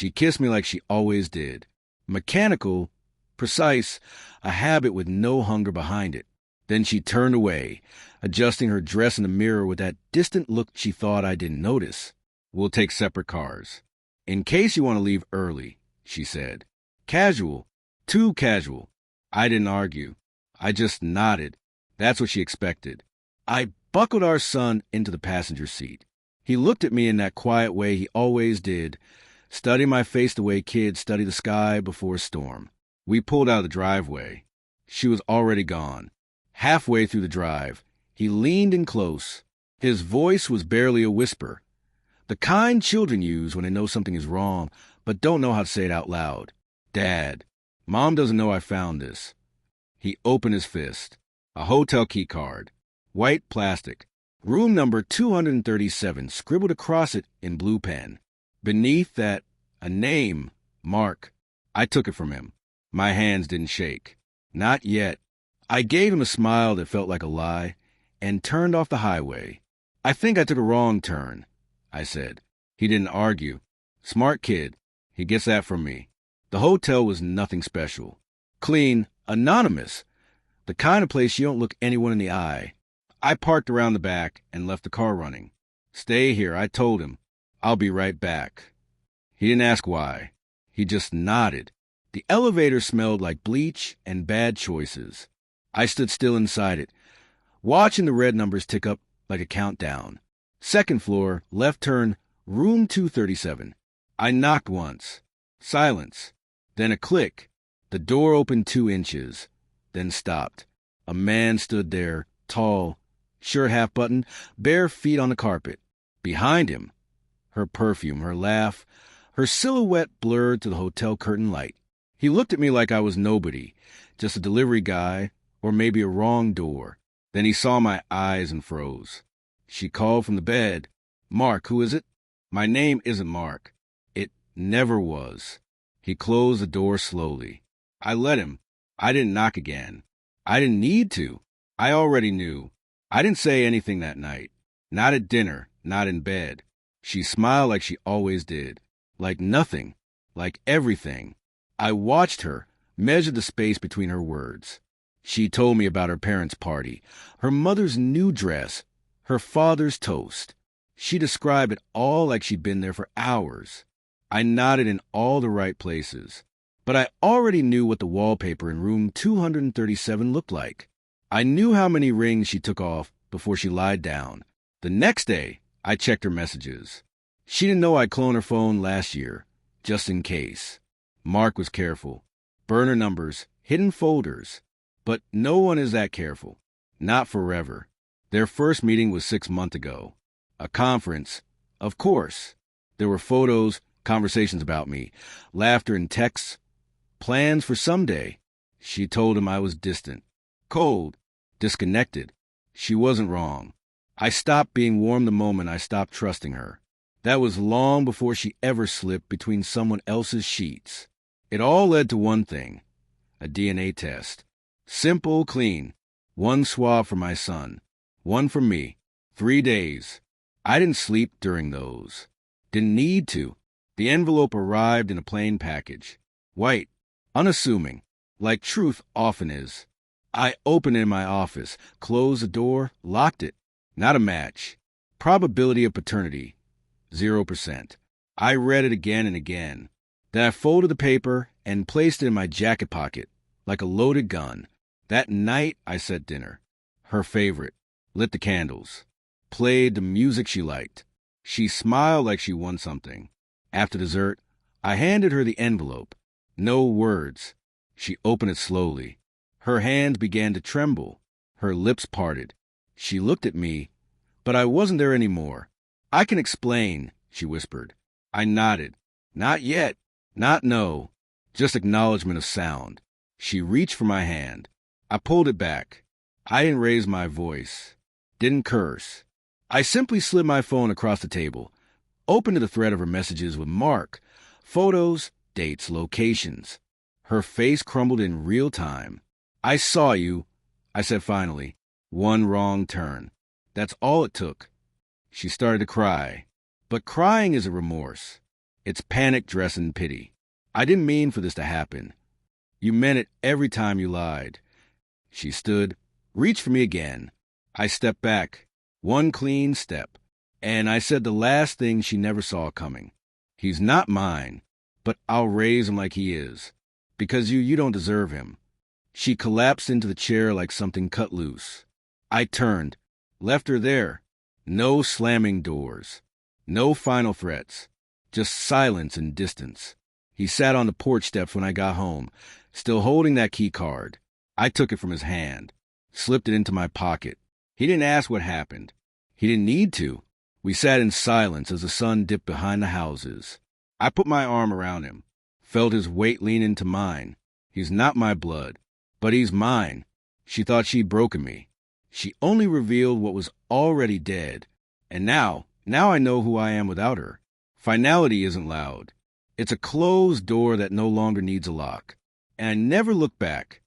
She kissed me like she always did. Mechanical, precise, a habit with no hunger behind it. Then she turned away, adjusting her dress in the mirror with that distant look she thought I didn't notice. We'll take separate cars. In case you want to leave early, she said. Casual. Too casual. I didn't argue. I just nodded. That's what she expected. I buckled our son into the passenger seat. He looked at me in that quiet way he always did, studying my face the way kids study the sky before a storm. We pulled out of the driveway. She was already gone. Halfway through the drive, he leaned in close. His voice was barely a whisper, the kind children use when they know something is wrong but don't know how to say it out loud. Dad, Mom doesn't know I found this. He opened his fist. A hotel key card. White plastic. Room number 237 scribbled across it in blue pen. Beneath that, a name, Mark. I took it from him. My hands didn't shake. Not yet. I gave him a smile that felt like a lie and turned off the highway. I think I took a wrong turn, I said. He didn't argue. Smart kid. He gets that from me. The hotel was nothing special. Clean, anonymous. The kind of place you don't look anyone in the eye. I parked around the back and left the car running. Stay here, I told him. I'll be right back. He didn't ask why. He just nodded. The elevator smelled like bleach and bad choices. I stood still inside it, watching the red numbers tick up like a countdown. Second floor, left turn, room 237. I knocked once. Silence. Then a click. The door opened 2 inches, then stopped. A man stood there, tall, shirt half buttoned, bare feet on the carpet. Behind him, her perfume, her laugh, her silhouette blurred to the hotel curtain light. He looked at me like I was nobody, just a delivery guy, or maybe a wrong door. Then he saw my eyes and froze. She called from the bed. Mark, who is it? My name isn't Mark. It never was. He closed the door slowly. I let him. I didn't knock again. I didn't need to. I already knew. I didn't say anything that night. Not at dinner, not in bed. She smiled like she always did. Like nothing. Like everything. I watched her, measured the space between her words. She told me about her parents' party, her mother's new dress, her father's toast. She described it all like she'd been there for hours. I nodded in all the right places. But I already knew what the wallpaper in room 237 looked like. I knew how many rings she took off before she lied down. The next day, I checked her messages. She didn't know I cloned her phone last year, just in case. Mark was careful. Burner numbers, hidden folders. But no one is that careful. Not forever. Their first meeting was 6 months ago. A conference. Of course. There were photos, conversations about me, laughter and texts, plans for someday. She told him I was distant, cold, disconnected. She wasn't wrong. I stopped being warm the moment I stopped trusting her. That was long before she ever slipped between someone else's sheets. It all led to one thing, a DNA test. Simple, clean. 1 swab for my son. 1 for me. 3 days. I didn't sleep during those. Didn't need to. The envelope arrived in a plain package. White. Unassuming. Like truth often is. I opened it in my office, closed the door, locked it. Not a match. Probability of paternity. 0%. I read it again and again. Then I folded the paper and placed it in my jacket pocket, like a loaded gun. That night, I set dinner. Her favorite. Lit the candles. Played the music she liked. She smiled like she won something. After dessert, I handed her the envelope. No words. She opened it slowly. Her hands began to tremble. Her lips parted. She looked at me, but I wasn't there anymore. I can explain, she whispered. I nodded. Not yet. Not no. Just acknowledgement of sound. She reached for my hand. I pulled it back. I didn't raise my voice. Didn't curse. I simply slid my phone across the table, opened to the thread of her messages with Mark, photos, dates, locations. Her face crumbled in real time. I saw you, I said finally. 1 wrong turn. That's all it took. She started to cry. But crying is a remorse. It's panic dressed in pity. I didn't mean for this to happen. You meant it every time you lied. She stood, reached for me again. I stepped back, one clean step, and I said the last thing she never saw coming. He's not mine, but I'll raise him like he is, because you don't deserve him. She collapsed into the chair like something cut loose. I turned, left her there. No slamming doors, no final threats, just silence and distance. He sat on the porch steps when I got home, still holding that key card. I took it from his hand, slipped it into my pocket. He didn't ask what happened. He didn't need to. We sat in silence as the sun dipped behind the houses. I put my arm around him, felt his weight lean into mine. He's not my blood, but he's mine. She thought she'd broken me. She only revealed what was already dead. And now I know who I am without her. Finality isn't loud. It's a closed door that no longer needs a lock. And I never look back.